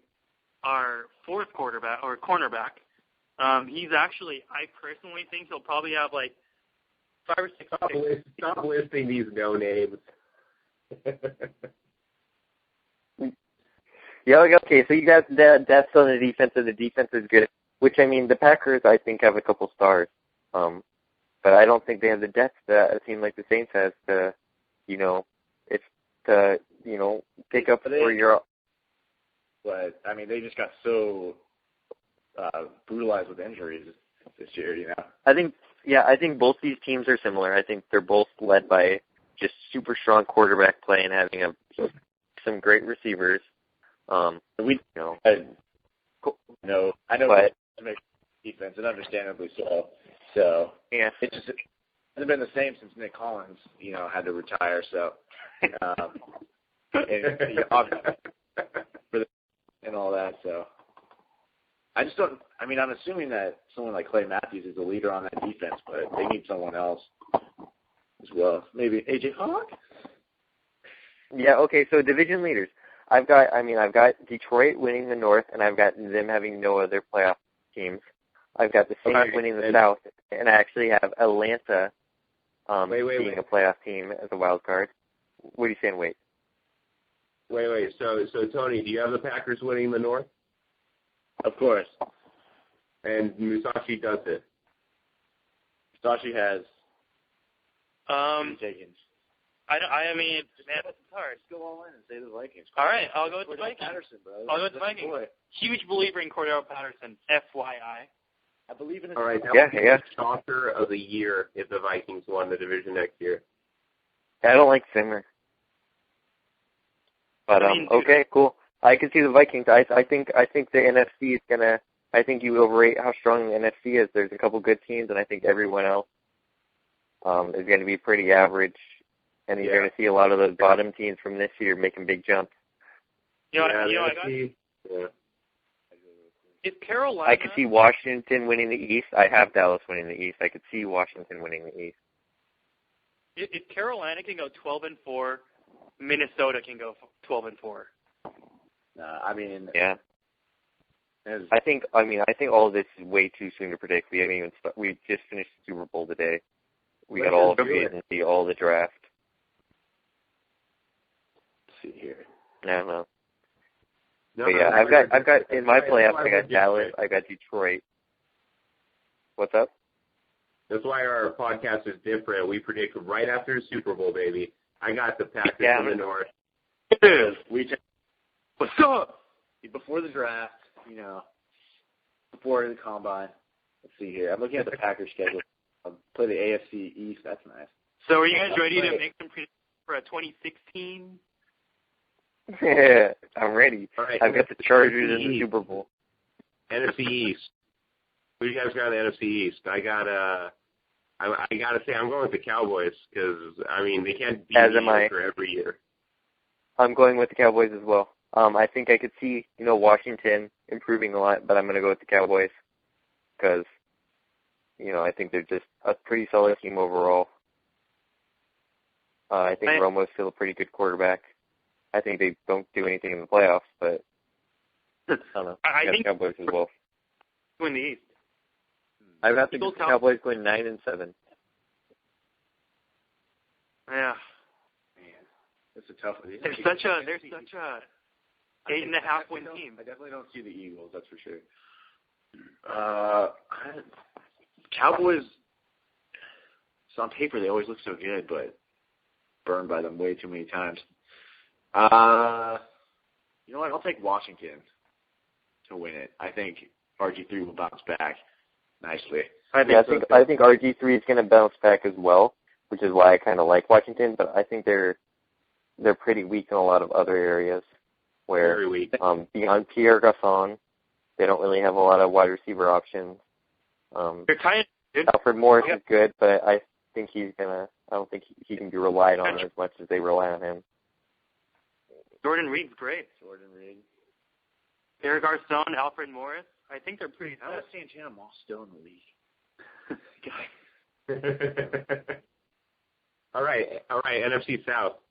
our fourth quarterback or cornerback. He's actually, I personally think he'll probably have like 5 or 6. Stop listing these no names. Yeah, okay, so you got that's on the defense, and the defense is good. Which, I mean, the Packers, I think, have a couple stars. But I don't think they have the depth that a team like the Saints has to, pick up for your... But, I mean, they just got so brutalized with injuries this year, I think both these teams are similar. I think they're both led by just super strong quarterback play and having some great receivers. I know, but defense, and understandably so. So yeah, it hasn't been the same since Nick Collins, had to retire. So and all that. So I just don't. I mean, I'm assuming that someone like Clay Matthews is the leader on that defense, but they need someone else as well. Maybe AJ Hawk. Yeah. Okay. So division leaders. I've got Detroit winning the North, and I've got them having no other playoff teams. I've got the Saints winning the South, and I actually have Atlanta being a playoff team as a wild card. What are you saying? Wait. So Tony, do you have the Packers winning the North? Of course. And Musashi does it. Musashi has. Taken. I mean, man, it's hard. Just go all in and say the Vikings. All right, I'll go with the Vikings. Patterson, bro. I'll go with the Vikings. Huge believer in Cordero Patterson. FYI. I believe in it. All right, that would be the shocker of the year if the Vikings won the division next year. I don't like Zimmer. But okay, cool. I can see the Vikings. I think the NFC is gonna. I think you overrate how strong the NFC is. There's a couple good teams, and I think everyone else is going to be pretty average. And you're going to see a lot of those bottom teams from this year making big jumps. If Carolina, I could see Washington winning the East. I have Dallas winning the East. I could see Washington winning the East. If Carolina can go 12-4, Minnesota can go 12-4. I mean, yeah. I think all of this is way too soon to predict. We haven't even we just finished the Super Bowl today. We got all of it and see all the draft. See here. I don't know. But yeah, I've got in my playoffs. I got Dallas. I got Detroit. What's up? That's why our podcast is different. We predict right after the Super Bowl, baby. I got the Packers in the North. What's up? Before the draft, before the combine. Let's see here. I'm looking at the Packers schedule. Play the AFC East. That's nice. So are you guys ready to make some predictions for a 2016? Yeah, I'm ready. Right, I've got the Chargers in the Super Bowl. NFC East. Who do you guys got in the NFC East? I gotta say I'm going with the Cowboys because I mean they can't be mediocre every year. I'm going with the Cowboys as well. I think I could see Washington improving a lot, but I'm going to go with the Cowboys because I think they're just a pretty solid team overall. I think Romo's still a pretty good quarterback. I think they don't do anything in the playoffs, but I don't know. I think the Cowboys as well. Win the East. I've got the Cowboys going 9-7. Yeah. Man, that's a tough one. They're such a 8.5 win team. I definitely don't see the Eagles. That's for sure. Cowboys. So on paper they always look so good, but burned by them way too many times. You know what? I'll take Washington to win it. I think RG3 will bounce back nicely. I think RG3 is going to bounce back as well, which is why I kind of like Washington. But I think they're pretty weak in a lot of other areas. Where very weak. Beyond Pierre Garçon, they don't really have a lot of wide receiver options. They're tight. Alfred Morris is good, but I think I don't think he can be relied on as much as they rely on him. Jordan Reed's great. Jordan Reed. Pierre Garçon, Alfred Morris. I think they're pretty How tough. is Santana Moss still in the league? All right, NFC South.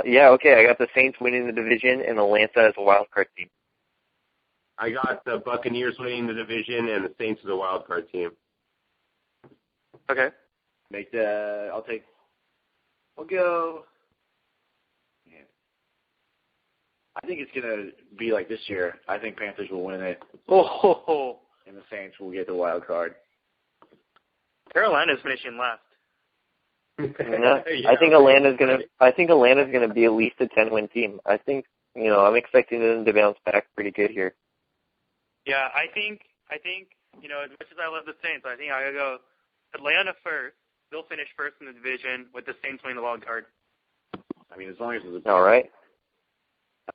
Yeah, okay, I got the Saints winning the division and Atlanta as a wild card team. I got the Buccaneers winning the division and the Saints as a wild card team. Okay. I'll go. Man. I think it's gonna be like this year. I think Panthers will win it. Oh. And the Saints will get the wild card. Carolina's finishing last. Yeah. I think Atlanta's gonna be at least a 10-win team. I think I'm expecting them to bounce back pretty good here. Yeah, I think as much as I love the Saints, I think I gotta go Atlanta first. They'll finish first in the division with the Saints winning the wild card. I mean, as long as it's all right.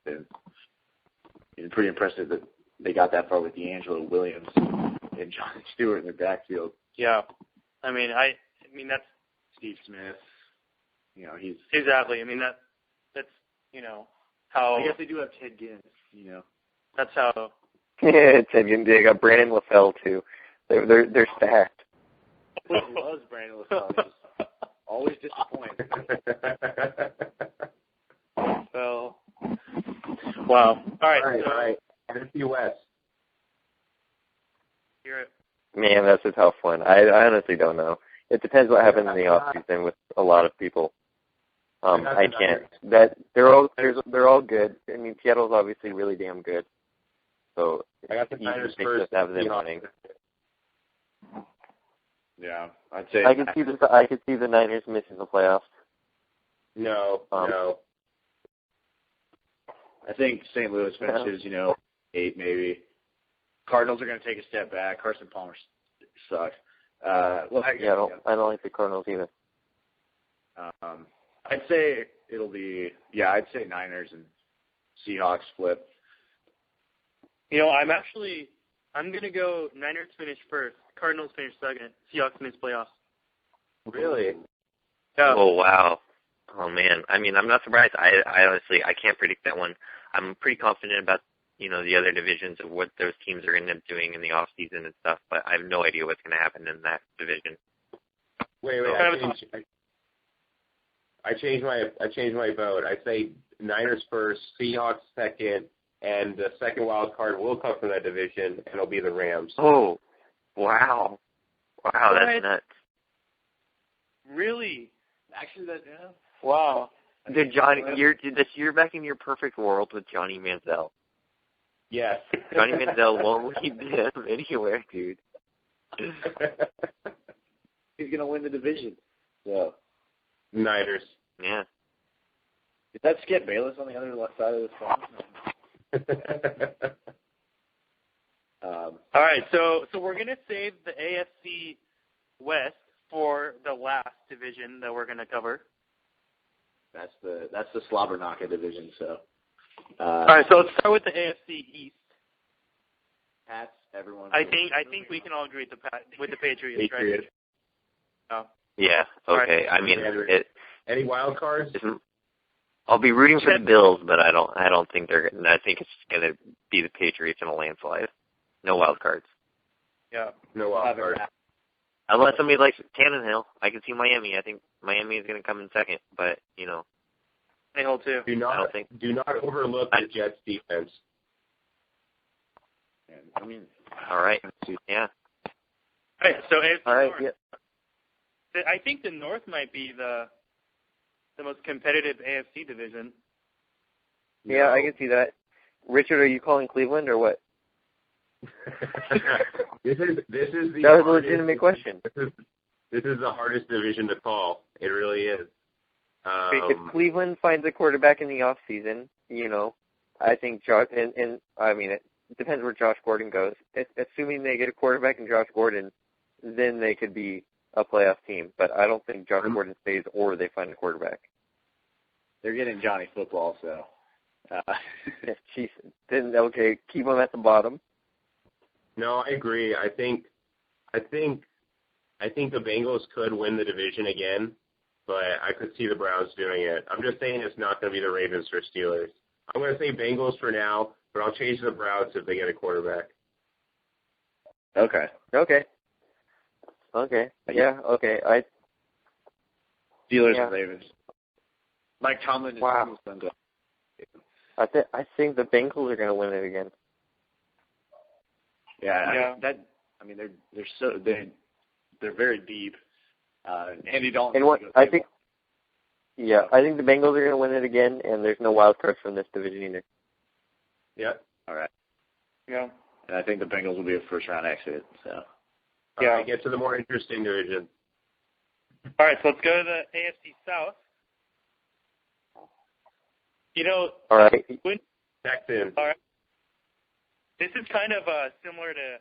It's pretty impressive that they got that far with D'Angelo Williams and John Stewart in their backfield. Yeah, I mean that's Steve Smith. He's exactly. I mean that's how. I guess they do have Ted Ginn. That's how. Yeah, Ted Ginn. They got Brandon LaFell too. They're stacked. Who loves Brandon LaFell? Always disappointed. So, wow. All right. NFC West. Hear it. Man, that's a tough one. I honestly don't know. It depends what happens in the offseason with a lot of people. I can't. They're all good. I mean, Seattle's obviously really damn good. So I got the Niners first. Have them running. Yeah, I'd say I could see the Niners missing the playoffs. No. I think St. Louis finishes, 8 maybe. Cardinals are going to take a step back. Carson Palmer sucks. I don't like the Cardinals either. I'd say I'd say Niners and Seahawks flip. I'm going to go Niners finish first, Cardinals finish second, Seahawks miss playoffs. Really? Yeah. Oh, wow. Oh, man. I mean, I'm not surprised. I honestly can't predict that one. I'm pretty confident about, the other divisions of what those teams are going to end up doing in the off season and stuff, but I have no idea what's going to happen in that division. Wait. I changed my vote. I say Niners first, Seahawks second, and the second wild card will come from that division, and it'll be the Rams. Oh, wow. Wow, that's nuts. Really? Actually, Wow. Dude, you're back in your perfect world with Johnny Manziel. Yes. Johnny Manziel won't leave them anywhere, dude. He's going to win the division. So. Niners. Yeah. Is that Skip Bayless on the other side of the phone? All right, so we're going to save the AFC West for the last division that we're going to cover. That's the Slobbernaka division. So. All right, so let's start with the AFC East. Pats, everyone. I think we can all agree with the Patriots, right? Oh. Yeah. Okay. I mean, any wild cards? I'll be rooting for the Bills, but I don't think they're. I think it's going to be the Patriots in a landslide. No wild cards. Yeah. No wild cards. Unless somebody likes Tannehill, I can see Miami. I think Miami is going to come in second, but They hold too. Do not overlook the Jets defense. I mean, all right. Yeah. All right. So AFC all right. North. Yeah. I think the North might be the most competitive AFC division. Yeah, I can see that. Richard, are you calling Cleveland or what? This is the that was a legitimate question. This is the hardest division to call. It really is. If Cleveland finds a quarterback in the off season, I think Josh and I mean it depends where Josh Gordon goes. Assuming they get a quarterback in Josh Gordon, then they could be a playoff team. But I don't think Josh Gordon stays or they find a quarterback. They're getting Johnny Football, so. Jeez. Then okay, keep them at the bottom. No, I agree. I think the Bengals could win the division again, but I could see the Browns doing it. I'm just saying it's not going to be the Ravens or Steelers. I'm going to say Bengals for now, but I'll change the Browns if they get a quarterback. Okay. Yeah. Okay. Steelers and Ravens. Mike Tomlin is wow. I think the Bengals are going to win it again. Yeah. They're very deep. Andy Dalton. And I think the Bengals are going to win it again, and there's no wild cards from this division either. Yep. All right. Yeah. And I think the Bengals will be a first-round exit. So. Yeah. All right, get to the more interesting division. All right, so let's go to the AFC South. All right. Texans. All right. This is kind of similar to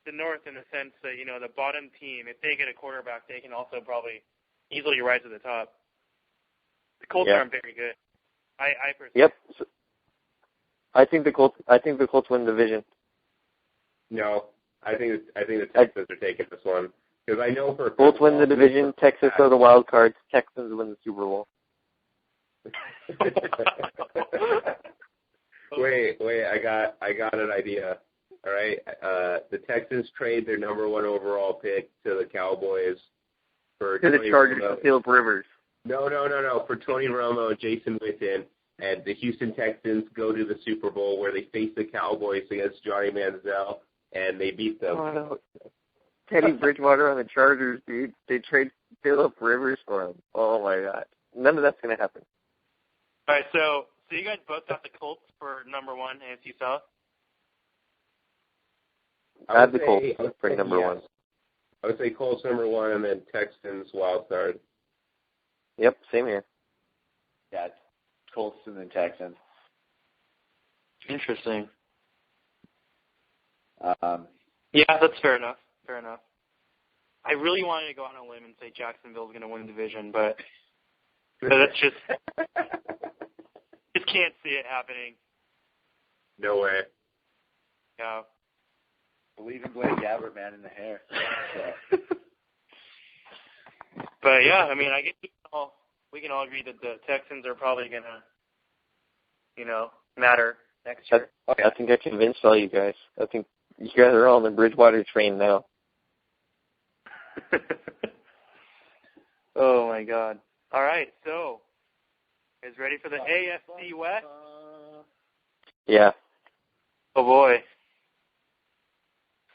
the North in the sense that, the bottom team, if they get a quarterback, they can also probably easily rise to the top. The Colts aren't very good. I personally. Yep. So, I think the Colts win the division. No, I think the Texans are taking this one because I know for Colts win the division. Texas are the wild cards. Texans win the Super Bowl. Wait, I got an idea. All right, the Texans trade their number 1 overall pick to the Cowboys for to the Chargers for Philip Rivers. No, for Tony Romo and Jason Witten, and the Houston Texans go to the Super Bowl where they face the Cowboys against Johnny Manziel, and they beat them. Oh, no. Teddy Bridgewater on the Chargers, dude. They trade Philip Rivers for him. Oh, my God. None of that's going to happen. All right, so you guys both got the Colts for number 1 AFC South? I have the Colts for number 1. I would say Colts number 1 and then Texans wild card. Yep, same here. Yeah, Colts and then Texans. Interesting. Yeah, that's fair enough. I really wanted to go on a limb and say Jacksonville's going to win the division, but that's just can't see it happening. No way. Yeah. Believe in Blaine Gabbert, man, in the hair. But yeah, I mean, I guess we can all agree that the Texans are probably gonna, matter next year. I think I convinced all you guys. I think you guys are all on the Bridgewater train now. Oh my God! All right, so is ready for the AFC West? Yeah. Oh boy.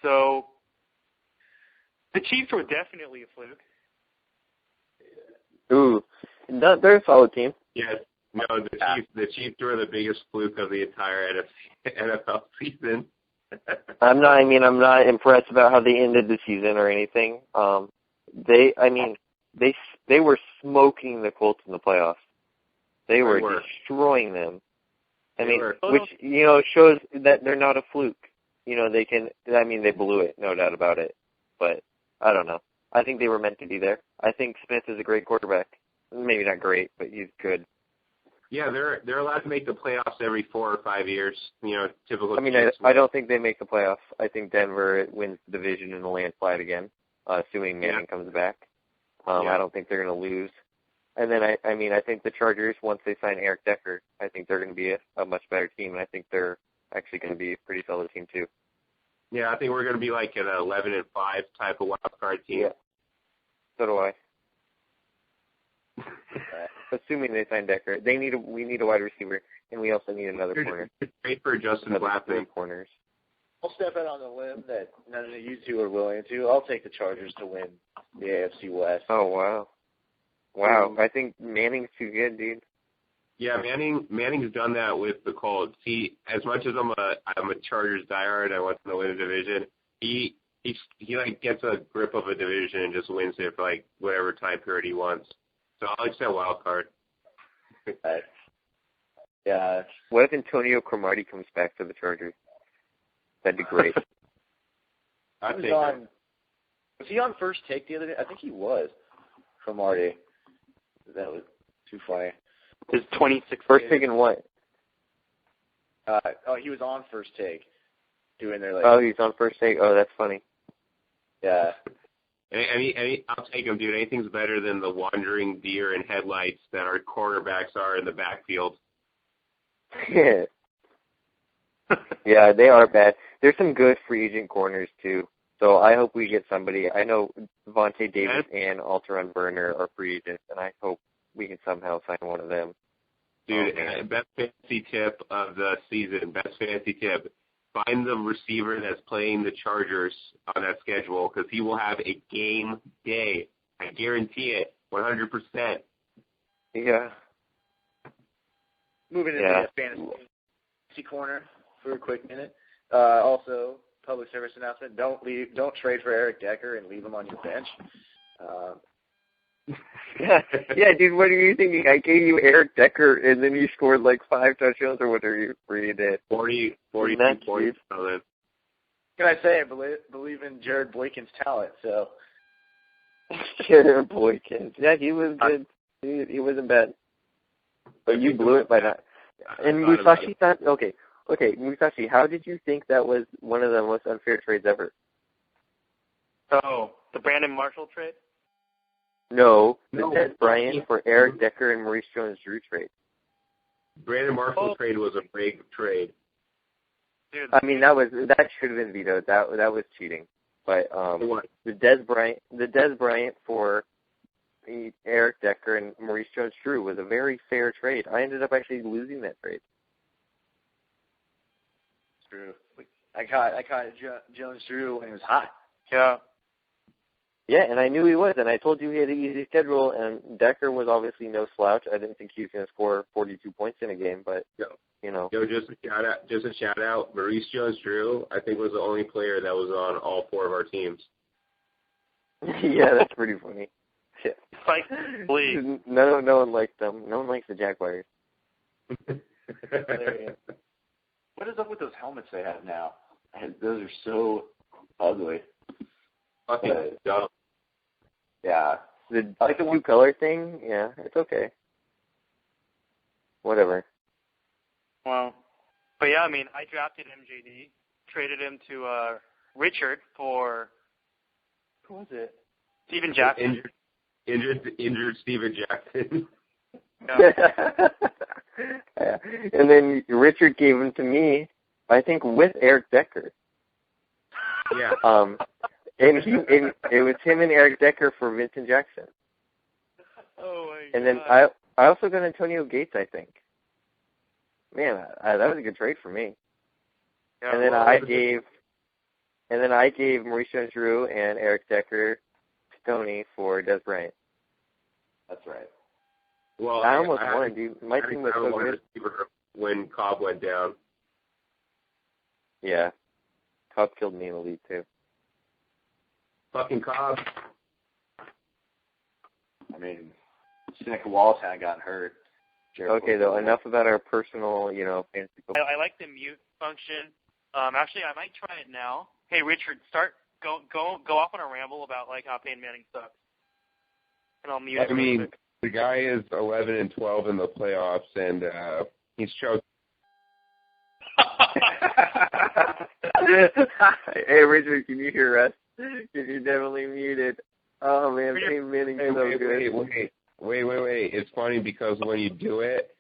So the Chiefs were definitely a fluke. Ooh, no, they're a solid team. Yes. No, the Chiefs were the biggest fluke of the entire NFL season. I'm not impressed about how they ended the season or anything. They were smoking the Colts in the playoffs. They were destroying them. Which shows that they're not a fluke. They blew it, no doubt about it. But I don't know. I think they were meant to be there. I think Smith is a great quarterback. Maybe not great, but he's good. Yeah, they're allowed to make the playoffs every 4 or 5 years. Typical. I mean, I don't think they make the playoffs. I think Denver wins the division in a landslide again, assuming Manning comes back. I don't think they're going to lose. And then, I think the Chargers, once they sign Eric Decker, I think they're going to be a much better team, and I think they're actually going to be a pretty solid team, too. Yeah, I think we're going to be like an 11-5 type of wild card team. Yeah. So do I. Assuming they sign Decker. We need a wide receiver, and we also need another corner. Trade for Justin Blackman. Corners. I'll step out on the limb that none of you two are willing to. I'll take the Chargers to win the AFC West. Oh, wow. Wow, I think Manning's too good, dude. Yeah, Manning's done that with the Colts. As much as I'm a Chargers diehard, I want them to win a division. He like gets a grip of a division and just wins it for like whatever time period he wants. So I'll accept wild card. Yeah. What if Antonio Cromartie comes back to the Chargers? That'd be great. Was he on First Take the other day? I think he was. Cromartie. That was too funny. His 26th First Take in what? He was on First Take, doing their Oh, he's on First Take. Oh, that's funny. Yeah. I'll take him, dude. Anything's better than the wandering deer in headlights that our cornerbacks are in the backfield. Yeah, they are bad. There's some good free agent corners too. So I hope we get somebody. I know Vontae Davis and Alteron Burner are free agents, and I hope we can somehow sign one of them. Dude, best fantasy tip of the season, best fantasy tip. Find the receiver that's playing the Chargers on that schedule because he will have a game day. I guarantee it, 100%. Yeah. Moving into the fantasy corner for a quick minute. Also, public service announcement: don't trade for Eric Decker and leave him on your bench. Yeah, dude. What are you thinking? I gave you Eric Decker, and then you scored like 5 touchdowns, or whatever you did. 40 points. Can I say I believe in Jared Boykin's talent? So Jared Boykin. Yeah, he was good. He wasn't bad. But you blew it by that. And Musashi thought, okay, Musashi, how did you think that was one of the most unfair trades ever? Oh, the Brandon Marshall trade? No, the Ted Bryant for Eric Decker and Maurice Jones-Drew trade. Brandon Marshall's trade was a break trade. Dude, I mean, that should have been vetoed. That was cheating. But the Des Bryant for Eric Decker and Maurice Jones-Drew was a very fair trade. I ended up actually losing that trade. True. I caught Jones-Drew when he was hot. Yeah. Yeah, and I knew he was, and I told you he had an easy schedule, and Decker was obviously no slouch. I didn't think he was going to score 42 points in a game, but, you know. Yo, just a shout out, Maurice Jones-Drew, I think was the only player that was on all 4 of our teams. Yeah, that's pretty funny. Yeah. Like, please. No one likes them. No one likes the Jaguars. What is up with those helmets they have now? Those are so ugly. Fucking dumb. Yeah. I like the two-color thing. Yeah, it's okay. Whatever. Well, but yeah, I mean, I drafted MJD, traded him to Richard for, who was it? Steven Jackson. Injured Steven Jackson. Yeah. And then Richard gave him to me, I think, with Eric Decker. Yeah. And it was him and Eric Decker for Vincent Jackson. Oh my God. And then I also got Antonio Gates, I think. Man, that was a good trade for me. Yeah, and then I gave Maurice Jones-Drew and Eric Decker to Tony for Des Bryant. That's right. Well, I almost won, dude. My team was so good. When Cobb went down. Yeah. Cobb killed me in the league, too. Fucking Cobb. I mean, Seneca Wallace hadn't gotten hurt. Okay, though, enough about our personal, fantasy football. I like the mute function. Actually, I might try it now. Hey, Richard, go off on a ramble about like how Peyton Manning sucks, and I'll mute it. The guy is 11-12 in the playoffs, and he's choking. Hey, Richard, can you hear us? Because you're definitely muted. Oh, man, Peyton Manning's so good. Wait. It's funny because when you do it,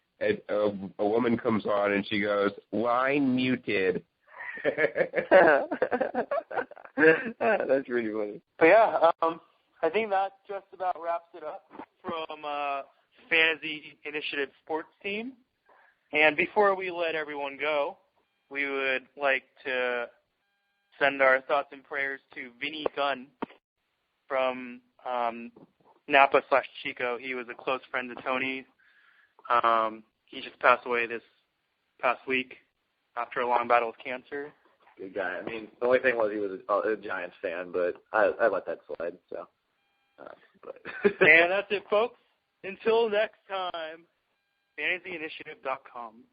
a woman comes on and she goes, "Line muted." That's really funny. But yeah, I think that just about wraps it up from Fantasy Initiative Sports Team. And before we let everyone go, we would like to send our thoughts and prayers to Vinny Gunn from Napa/Chico. He was a close friend of Tony's. He just passed away this past week after a long battle with cancer. Good guy. I mean, the only thing was he was a Giants fan, but I let that slide. So, And that's it, folks. Until next time, fantasyinitiative.com.